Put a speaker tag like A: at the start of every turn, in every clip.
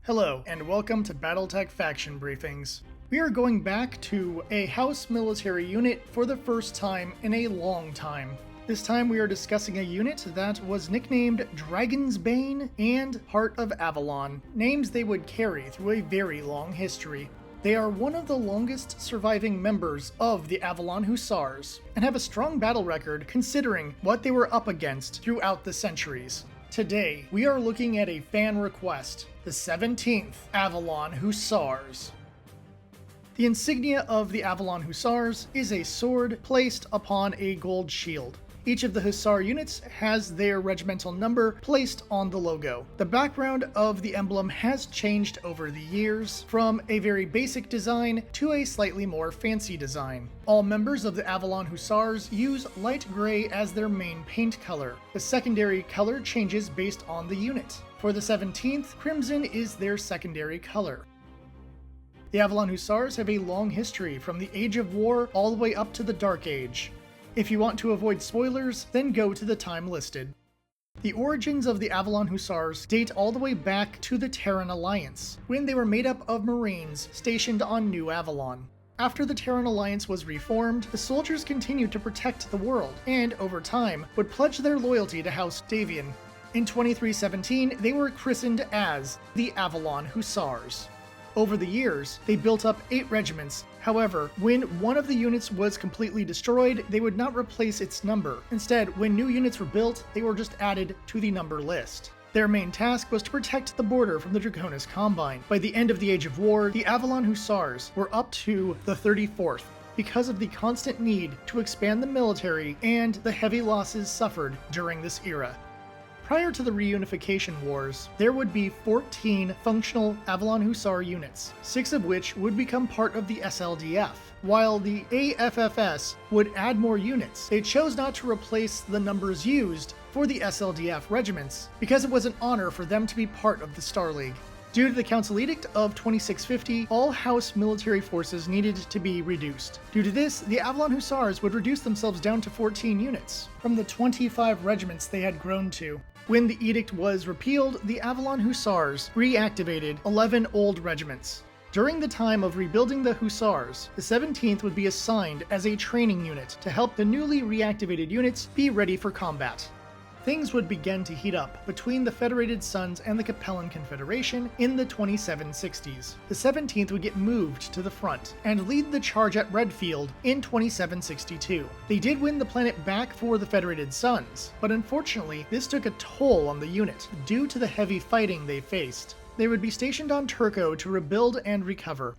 A: Hello, and welcome to BattleTech Faction Briefings. We are going back to a House military unit for the first time in a long time. This time we are discussing a unit that was nicknamed Dragon's Bane and Heart of Avalon, names they would carry through a very long history. They are one of the longest surviving members of the Avalon Hussars, and have a strong battle record considering what they were up against throughout the centuries. Today, we are looking at a fan request, the 17th Avalon Hussars. The insignia of the Avalon Hussars is a sword placed upon a gold shield. Each of the Hussar units has their regimental number placed on the logo. The background of the emblem has changed over the years, from a very basic design to a slightly more fancy design. All members of the Avalon Hussars use light gray as their main paint color. The secondary color changes based on the unit. For the 17th, crimson is their secondary color. The Avalon Hussars have a long history from the Age of War all the way up to the Dark Age. If you want to avoid spoilers, then go to the time listed. The origins of the Avalon Hussars date all the way back to the Terran Alliance, when they were made up of Marines stationed on New Avalon. After the Terran Alliance was reformed, the soldiers continued to protect the world, and over time, would pledge their loyalty to House Davion. In 2317, they were christened as the Avalon Hussars. Over the years, they built up 8 regiments. However, when one of the units was completely destroyed, they would not replace its number. Instead, when new units were built, they were just added to the number list. Their main task was to protect the border from the Draconis Combine. By the end of the Age of War, the Avalon Hussars were up to the 34th, because of the constant need to expand the military and the heavy losses suffered during this era. Prior to the reunification wars, there would be 14 functional Avalon Hussar units, 6 of which would become part of the SLDF. While the AFFS would add more units, they chose not to replace the numbers used for the SLDF regiments, because it was an honor for them to be part of the Star League. Due to the Council Edict of 2650, all House military forces needed to be reduced. Due to this, the Avalon Hussars would reduce themselves down to 14 units, from the 25 regiments they had grown to. When the edict was repealed, the Avalon Hussars reactivated 11 old regiments. During the time of rebuilding the Hussars, the 17th would be assigned as a training unit to help the newly reactivated units be ready for combat. Things would begin to heat up between the Federated Sons and the Capellan Confederation in the 2760s. The 17th would get moved to the front and lead the charge at Redfield in 2762. They did win the planet back for the Federated Sons, but unfortunately this took a toll on the unit due to the heavy fighting they faced. They would be stationed on Turco to rebuild and recover.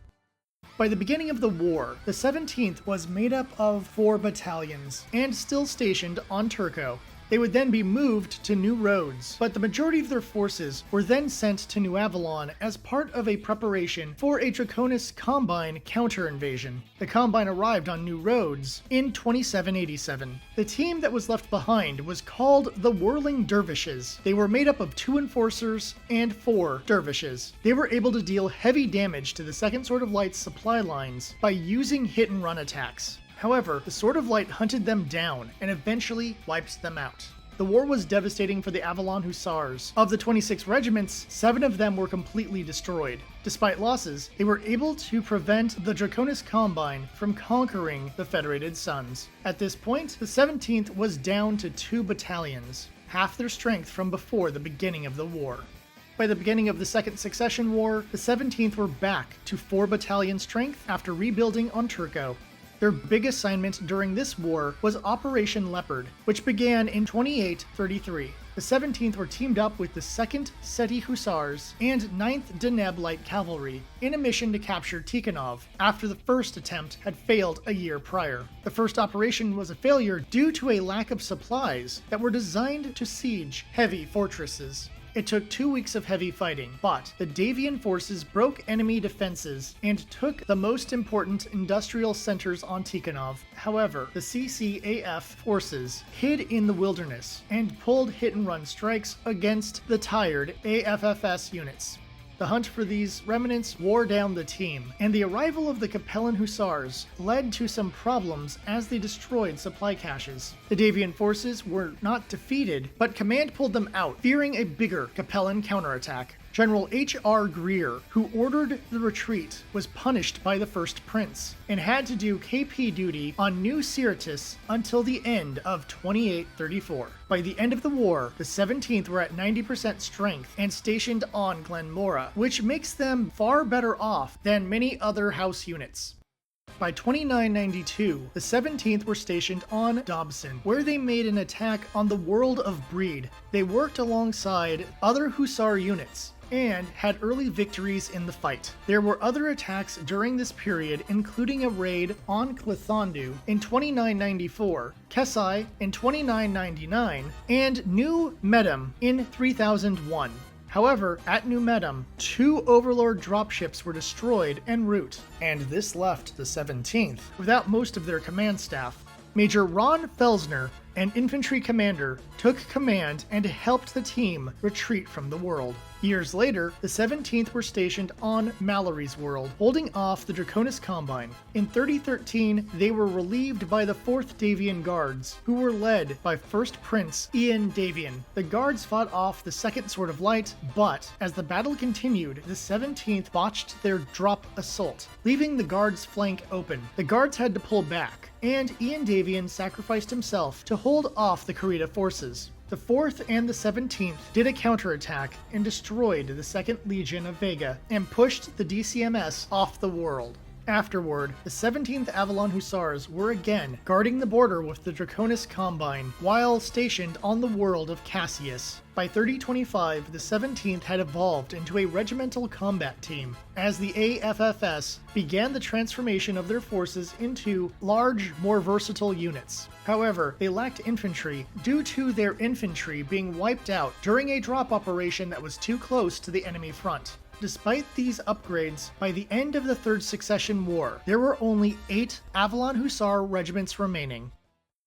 A: By the beginning of the war, the 17th was made up of 4 battalions and still stationed on Turco. They would then be moved to New Roads, but the majority of their forces were then sent to New Avalon as part of a preparation for a Draconis Combine counter-invasion. The Combine arrived on New Roads in 2787. The team that was left behind was called the Whirling Dervishes. They were made up of 2 enforcers and 4 dervishes. They were able to deal heavy damage to the Second Sword of Light's supply lines by using hit-and-run attacks. However, the Sword of Light hunted them down and eventually wiped them out. The war was devastating for the Avalon Hussars. Of the 26 regiments, 7 of them were completely destroyed. Despite losses, they were able to prevent the Draconis Combine from conquering the Federated Sons. At this point, the 17th was down to 2 battalions, half their strength from before the beginning of the war. By the beginning of the Second Succession War, the 17th were back to 4 battalion strength after rebuilding on Turco. Their big assignment during this war was Operation Leopard, which began in 2833. The 17th were teamed up with the 2nd Seti Hussars and 9th Deneb Light Cavalry in a mission to capture Tikhonov after the first attempt had failed a year prior. The first operation was a failure due to a lack of supplies that were designed to siege heavy fortresses. It took 2 weeks of heavy fighting, but the Davion forces broke enemy defenses and took the most important industrial centers on Tikhonov. However, the CCAF forces hid in the wilderness and pulled hit-and-run strikes against the tired AFFS units. The hunt for these remnants wore down the team, and the arrival of the Capellan Hussars led to some problems as they destroyed supply caches. The Davion forces were not defeated, but command pulled them out, fearing a bigger Capellan counterattack. General H.R. Greer, who ordered the retreat, was punished by the First Prince and had to do KP duty on New Syrtis until the end of 2834. By the end of the war, the 17th were at 90% strength and stationed on Glenmora, which makes them far better off than many other House units. By 2992, the 17th were stationed on Dobson, where they made an attack on the world of Breed. They worked alongside other Hussar units and had early victories in the fight. There were other attacks during this period, including a raid on Clothandu in 2994, Kesai in 2999, and New Medem in 3001. However, at New Medem, 2 Overlord dropships were destroyed en route, and this left the 17th without most of their command staff. Major Ron Felsner, an infantry commander, took command and helped the team retreat from the world. Years later, the 17th were stationed on Mallory's world, holding off the Draconis Combine. In 3013, they were relieved by the 4th Davion Guards, who were led by First Prince Ian Davion. The Guards fought off the Second Sword of Light, but as the battle continued, the 17th botched their drop assault, leaving the Guards' flank open. The Guards had to pull back, and Ian Davion sacrificed himself to hold off the Karita forces. The 4th and the 17th did a counterattack and destroyed the 2nd Legion of Vega and pushed the DCMS off the world. Afterward, the 17th Avalon Hussars were again guarding the border with the Draconis Combine while stationed on the world of Cassius. By 3025, the 17th had evolved into a regimental combat team, as the AFFS began the transformation of their forces into large, more versatile units. However, they lacked infantry due to their infantry being wiped out during a drop operation that was too close to the enemy front. Despite these upgrades, by the end of the Third Succession War, there were only 8 Avalon Hussar regiments remaining.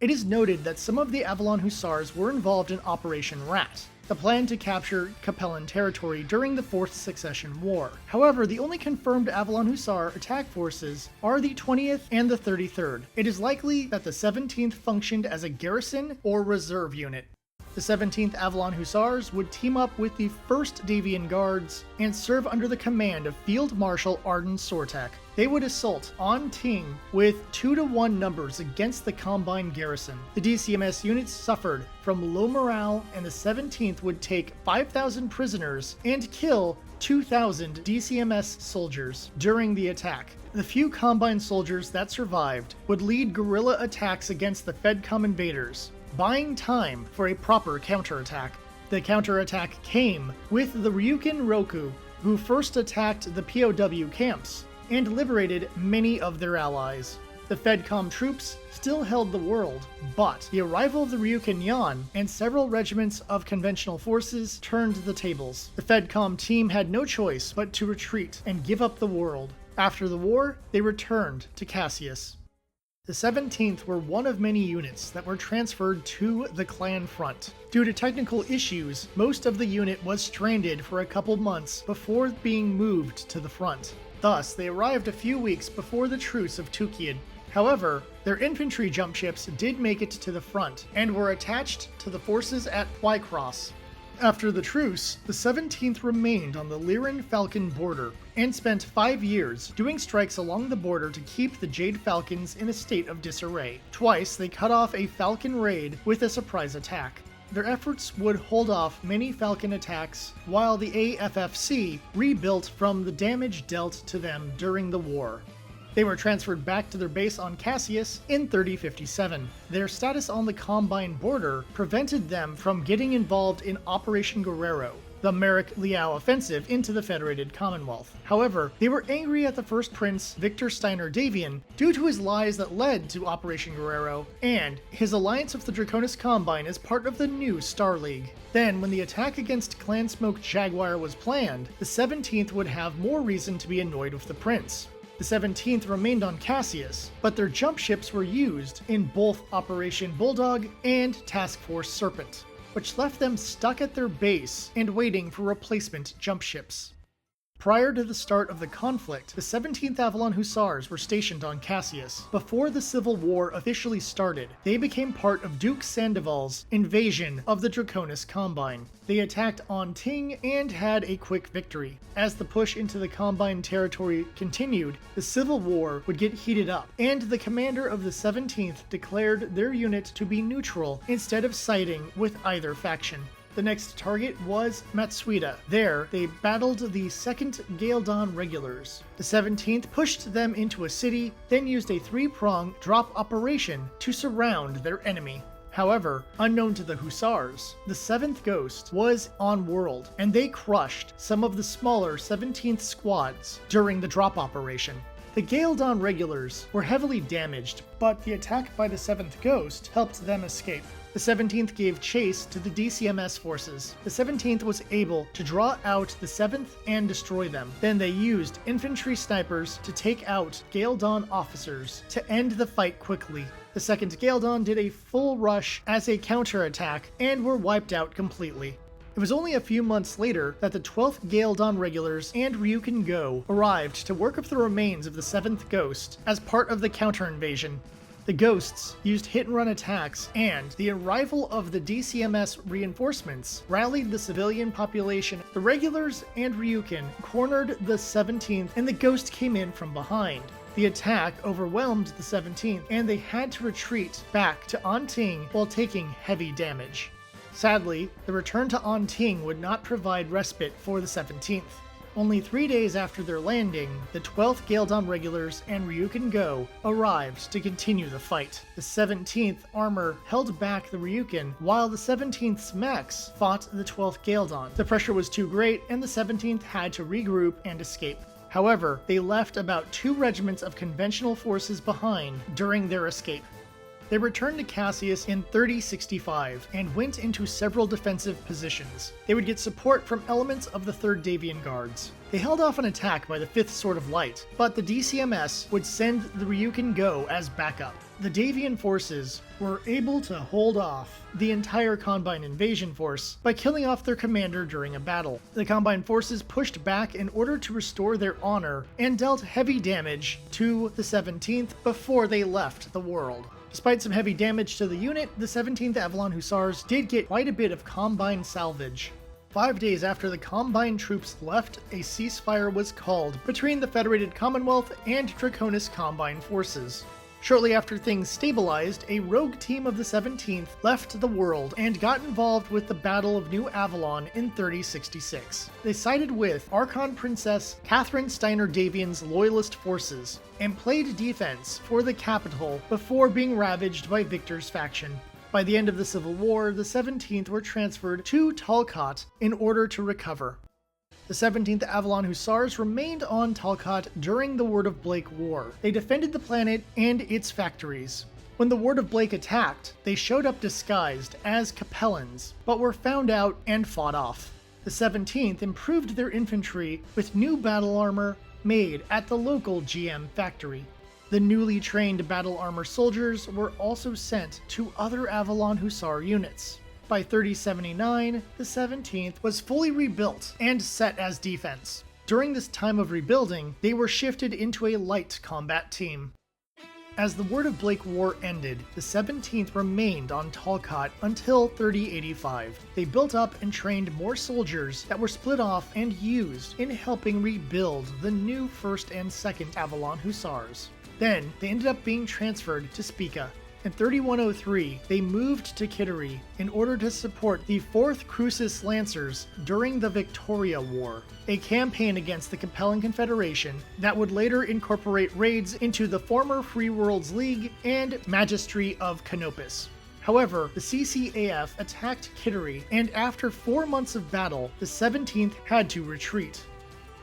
A: It is noted that some of the Avalon Hussars were involved in Operation Rat, the plan to capture Capellan territory during the Fourth Succession War. However, the only confirmed Avalon Hussar attack forces are the 20th and the 33rd. It is likely that the 17th functioned as a garrison or reserve unit. The 17th Avalon Hussars would team up with the 1st Davion Guards and serve under the command of Field Marshal Arden Sortak. They would assault on Ting with 2-to-1 numbers against the Combine garrison. The DCMS units suffered from low morale, and the 17th would take 5,000 prisoners and kill 2,000 DCMS soldiers during the attack. The few Combine soldiers that survived would lead guerrilla attacks against the FedCom invaders, buying time for a proper counterattack. The counterattack came with the Ryukin Roku, who first attacked the POW camps and liberated many of their allies. The FedCom troops still held the world, but the arrival of the Ryukin Yan and several regiments of conventional forces turned the tables. The FedCom team had no choice but to retreat and give up the world. After the war, they returned to Cassius. The 17th were one of many units that were transferred to the clan front. Due to technical issues, most of the unit was stranded for a couple months before being moved to the front. Thus, they arrived a few weeks before the Truce of Tukiad. However, their infantry jump ships did make it to the front and were attached to the forces at Twycross. After the truce, the 17th remained on the Lyran Falcon border and spent 5 years doing strikes along the border to keep the Jade Falcons in a state of disarray. Twice, they cut off a Falcon raid with a surprise attack. Their efforts would hold off many Falcon attacks, while the AFFC rebuilt from the damage dealt to them during the war. They were transferred back to their base on Cassius in 3057. Their status on the Combine border prevented them from getting involved in Operation Guerrero, the Merrick Liao offensive into the Federated Commonwealth. However, they were angry at the First Prince, Victor Steiner Davion, due to his lies that led to Operation Guerrero, and his alliance with the Draconis Combine as part of the new Star League. Then, when the attack against Clan Smoke Jaguar was planned, the 17th would have more reason to be annoyed with the Prince. The 17th remained on Cassius, but their jump ships were used in both Operation Bulldog and Task Force Serpent, which left them stuck at their base and waiting for replacement jump ships. Prior to the start of the conflict, the 17th Avalon Hussars were stationed on Cassius. Before the Civil War officially started, they became part of Duke Sandoval's invasion of the Draconis Combine. They attacked on Ting and had a quick victory. As the push into the Combine territory continued, the Civil War would get heated up, and the commander of the 17th declared their unit to be neutral instead of siding with either faction. The next target was Matsuida. There, they battled the 2nd Gale Dawn regulars. The 17th pushed them into a city, then used a 3-pronged drop operation to surround their enemy. However, unknown to the Hussars, the 7th Ghost was on world, and they crushed some of the smaller 17th squads during the drop operation. The Gale Dawn regulars were heavily damaged, but the attack by the 7th Ghost helped them escape. The 17th gave chase to the DCMS forces. The 17th was able to draw out the 7th and destroy them. Then they used infantry snipers to take out Gale Dawn officers to end the fight quickly. The 2nd Gale Dawn did a full rush as a counterattack and were wiped out completely. It was only a few months later that the 12th Gale Dawn regulars and Ryukin Go arrived to work up the remains of the 7th Ghost as part of the counter-invasion. The Ghosts used hit-and-run attacks, and the arrival of the DCMS reinforcements rallied the civilian population. The regulars and Ryukin cornered the 17th, and the Ghost came in from behind. The attack overwhelmed the 17th, and they had to retreat back to Anting while taking heavy damage. Sadly, the return to Anting would not provide respite for the 17th. Only 3 days after their landing, the 12th Gale Dawn regulars and Ryukin Go arrived to continue the fight. The 17th armor held back the Ryukin, while the 17th's mechs fought the 12th Gale Dawn. The pressure was too great, and the 17th had to regroup and escape. However, they left about 2 regiments of conventional forces behind during their escape. They returned to Cassius in 3065 and went into several defensive positions. They would get support from elements of the 3rd Davion Guards. They held off an attack by the 5th Sword of Light, but the DCMS would send the Ryukin Go as backup. The Davion forces were able to hold off the entire Combine invasion force by killing off their commander during a battle. The Combine forces pushed back in order to restore their honor and dealt heavy damage to the 17th before they left the world. Despite some heavy damage to the unit, the 17th Avalon Hussars did get quite a bit of Combine salvage. 5 days after the Combine troops left, a ceasefire was called between the Federated Commonwealth and Draconis Combine forces. Shortly after things stabilized, a rogue team of the 17th left the world and got involved with the Battle of New Avalon in 3066. They sided with Archon Princess Catherine Steiner Davion's loyalist forces and played defense for the capital before being ravaged by Victor's faction. By the end of the Civil War, the 17th were transferred to Talcott in order to recover. The 17th Avalon Hussars remained on Talcott during the Word of Blake War. They defended the planet and its factories. When the Word of Blake attacked, they showed up disguised as Capellans, but were found out and fought off. The 17th improved their infantry with new battle armor made at the local GM factory. The newly trained battle armor soldiers were also sent to other Avalon Hussar units. By 3079, the 17th was fully rebuilt and set as defense. During this time of rebuilding, they were shifted into a light combat team. As the Word of Blake War ended, the 17th remained on Talcott until 3085. They built up and trained more soldiers that were split off and used in helping rebuild the new 1st and 2nd Avalon Hussars. Then, they ended up being transferred to Spica. In 3103, they moved to Kittery in order to support the 4th Crucis Lancers during the Victoria War, a campaign against the Capellan Confederation that would later incorporate raids into the former Free Worlds League and Magistry of Canopus. However, the CCAF attacked Kittery, and after 4 months of battle, the 17th had to retreat.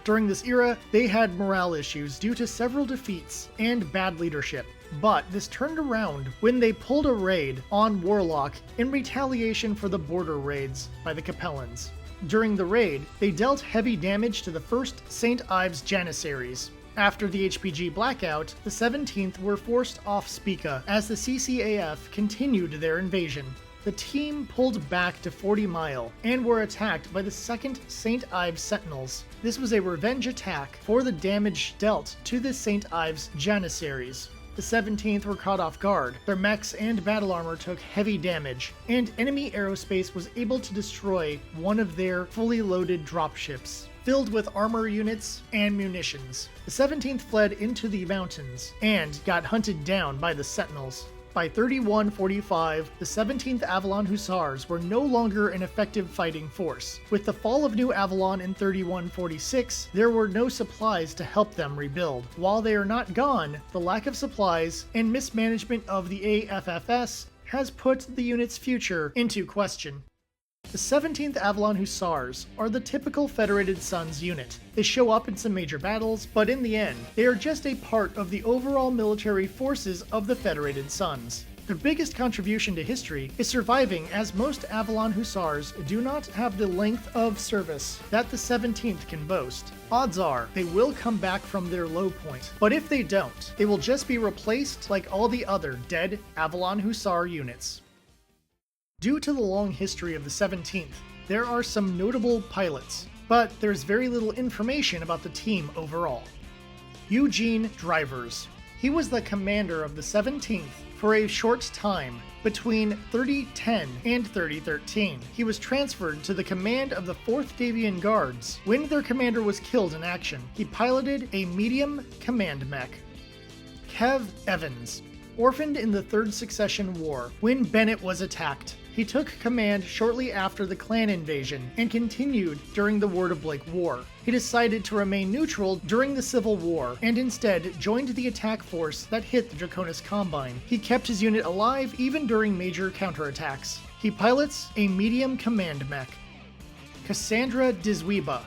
A: During this era, they had morale issues due to several defeats and bad leadership. But this turned around when they pulled a raid on Warlock in retaliation for the border raids by the Capellans. During the raid, they dealt heavy damage to the 1st St. Ives Janissaries. After the HPG blackout, the 17th were forced off Spica as the CCAF continued their invasion. the team pulled back to 40 Mile and were attacked by the 2nd St. Ives Sentinels. This was a revenge attack for the damage dealt to the St. Ives Janissaries. The 17th were caught off guard, their mechs and battle armor took heavy damage, and enemy aerospace was able to destroy one of their fully loaded dropships, filled with armor units and munitions. The 17th fled into the mountains and got hunted down by the Sentinels. By 3145, the 17th Avalon Hussars were no longer an effective fighting force. With the fall of New Avalon in 3146, there were no supplies to help them rebuild. While they are not gone, the lack of supplies and mismanagement of the AFFS has put the unit's future into question. The 17th Avalon Hussars are the typical Federated Sons unit. They show up in some major battles, but in the end, they are just a part of the overall military forces of the Federated Sons. Their biggest contribution to history is surviving, as most Avalon Hussars do not have the length of service that the 17th can boast. Odds are they will come back from their low point, but if they don't, they will just be replaced like all the other dead Avalon Hussar units. Due to the long history of the 17th, there are some notable pilots, but there's very little information about the team overall. Eugene Drivers. He was the commander of the 17th for a short time, between 3010 and 3013. He was transferred to the command of the 4th Davion Guards when their commander was killed in action. He piloted a medium command mech. Kev Evans. Orphaned in the Third Succession War when Bennett was attacked. He took command shortly after the Klan invasion and continued during the Word of Blake War. He decided to remain neutral during the Civil War and instead joined the attack force that hit the Draconis Combine. He kept his unit alive even during major counterattacks. He pilots a medium command mech. Cassandra Dizwiba.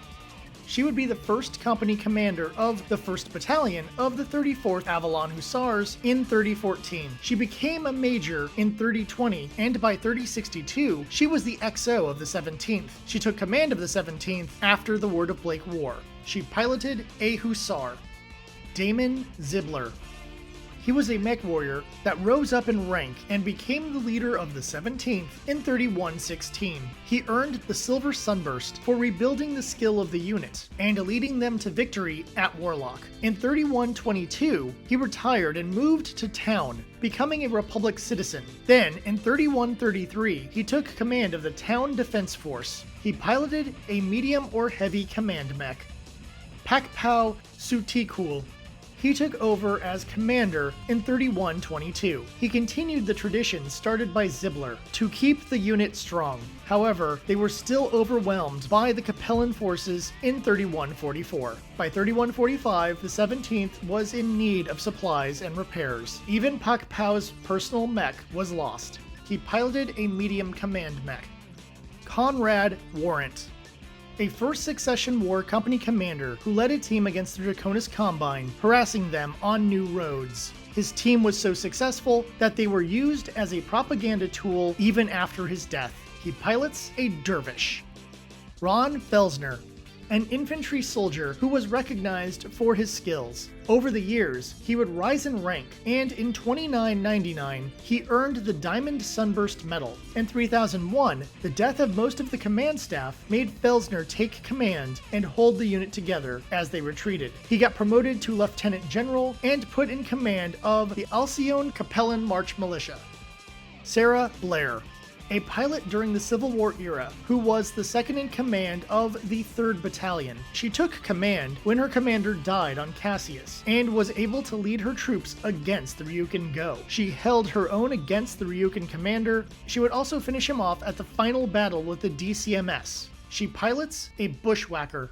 A: She would be the first company commander of the 1st Battalion of the 34th Avalon Hussars in 3014. She became a major in 3020, and by 3062, she was the XO of the 17th. She took command of the 17th after the Word of Blake War. She piloted a Hussar. Damon Zibler. He was a mech warrior that rose up in rank and became the leader of the 17th in 3116. He earned the Silver Sunburst for rebuilding the skill of the unit and leading them to victory at Warlock. In 3122, he retired and moved to town, becoming a Republic citizen. Then, in 3133, he took command of the Town Defense Force. He piloted a medium or heavy command mech. Pakpao Sutikul. He took over as commander in 3122. He continued the tradition started by Zibler to keep the unit strong. However, they were still overwhelmed by the Capellan forces in 3144. By 3145, the 17th was in need of supplies and repairs. Even Pakpao's personal mech was lost. He piloted a medium command mech. Conrad Warrant. A First Succession War company commander who led a team against the Draconis Combine, harassing them on new roads. His team was so successful that they were used as a propaganda tool even after his death. He pilots a dervish. Ron Felsner. An infantry soldier who was recognized for his skills. Over the years, he would rise in rank, and in 2999, he earned the Diamond Sunburst Medal. In 3001, the death of most of the command staff made Felsner take command and hold the unit together as they retreated. He got promoted to Lieutenant General and put in command of the Alcyone Capellan March Militia. Sarah Blair. A pilot during the Civil War era who was the second in command of the 3rd Battalion. She took command when her commander died on Cassius and was able to lead her troops against the Ryukin Go. She held her own against the Ryukin commander. She would also finish him off at the final battle with the DCMS. She pilots a bushwhacker.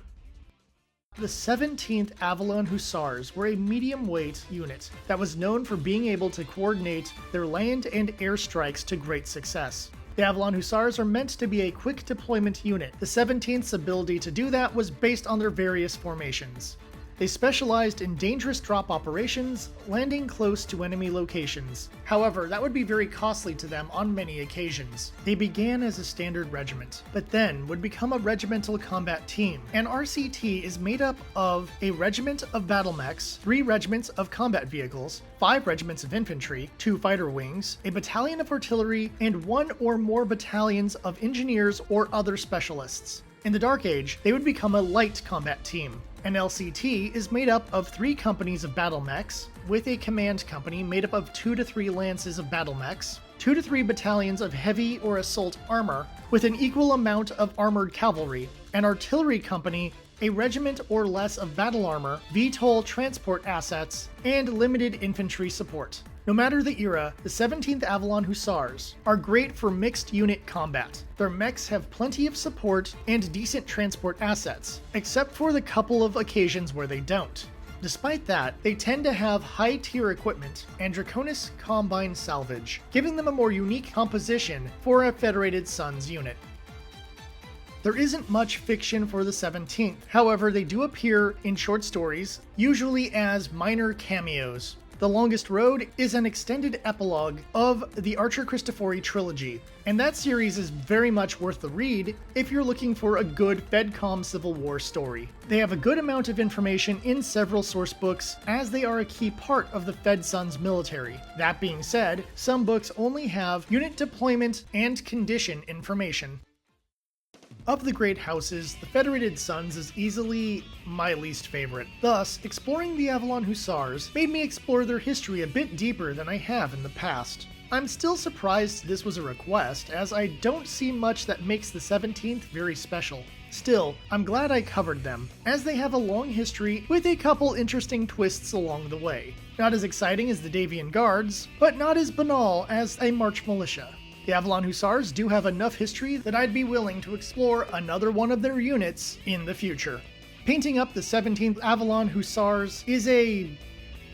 A: The 17th Avalon Hussars were a medium-weight unit that was known for being able to coordinate their land and air strikes to great success. The Avalon Hussars are meant to be a quick deployment unit. The 17th's ability to do that was based on their various formations. They specialized in dangerous drop operations, landing close to enemy locations. However, that would be very costly to them on many occasions. They began as a standard regiment, but then would become a regimental combat team. An RCT is made up of a regiment of battle mechs, 3 regiments of combat vehicles, 5 regiments of infantry, 2 fighter wings, a battalion of artillery, and 1 or more battalions of engineers or other specialists. In the Dark Age, they would become a light combat team. An LCT is made up of 3 companies of battle mechs, with a command company made up of 2 to 3 lances of battle mechs, 2 to 3 battalions of heavy or assault armor, with an equal amount of armored cavalry, an artillery company, a regiment or less of battle armor, VTOL transport assets, and limited infantry support. No matter the era, the 17th Avalon Hussars are great for mixed unit combat. Their mechs have plenty of support and decent transport assets, except for the couple of occasions where they don't. Despite that, they tend to have high-tier equipment and Draconis Combine salvage, giving them a more unique composition for a Federated Suns unit. There isn't much fiction for the 17th, however they do appear in short stories, usually as minor cameos. The Longest Road is an extended epilogue of the Archer Christofori trilogy, and that series is very much worth the read if you're looking for a good FedCom Civil War story. They have a good amount of information in several source books, as they are a key part of the FedSun's military. That being said, some books only have unit deployment and condition information. Of the great houses, the Federated Suns is easily my least favorite. Thus, exploring the Avalon Hussars made me explore their history a bit deeper than I have in the past. I'm still surprised this was a request, as I don't see much that makes the 17th very special. Still, I'm glad I covered them, as they have a long history with a couple interesting twists along the way. Not as exciting as the Davion Guards, but not as banal as a March Militia. The Avalon Hussars do have enough history that I'd be willing to explore another one of their units in the future. Painting up the 17th Avalon Hussars is a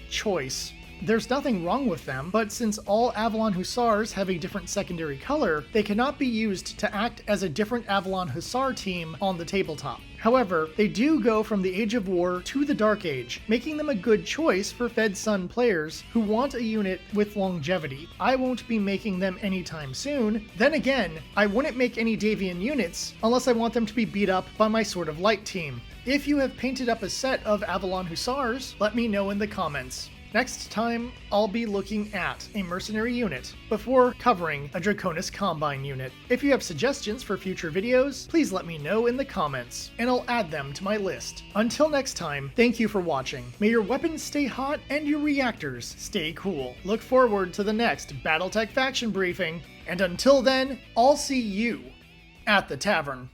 A: choice. There's nothing wrong with them, but since all Avalon Hussars have a different secondary color, they cannot be used to act as a different Avalon Hussar team on the tabletop. However, they do go from the Age of War to the Dark Age, making them a good choice for FedSun players who want a unit with longevity. I won't be making them anytime soon. Then again, I wouldn't make any Davion units unless I want them to be beat up by my Sword of Light team. If you have painted up a set of Avalon Hussars, let me know in the comments. Next time, I'll be looking at a mercenary unit before covering a Draconis Combine unit. If you have suggestions for future videos, please let me know in the comments, and I'll add them to my list. Until next time, thank you for watching. May your weapons stay hot and your reactors stay cool. Look forward to the next BattleTech faction briefing, and until then, I'll see you at the tavern.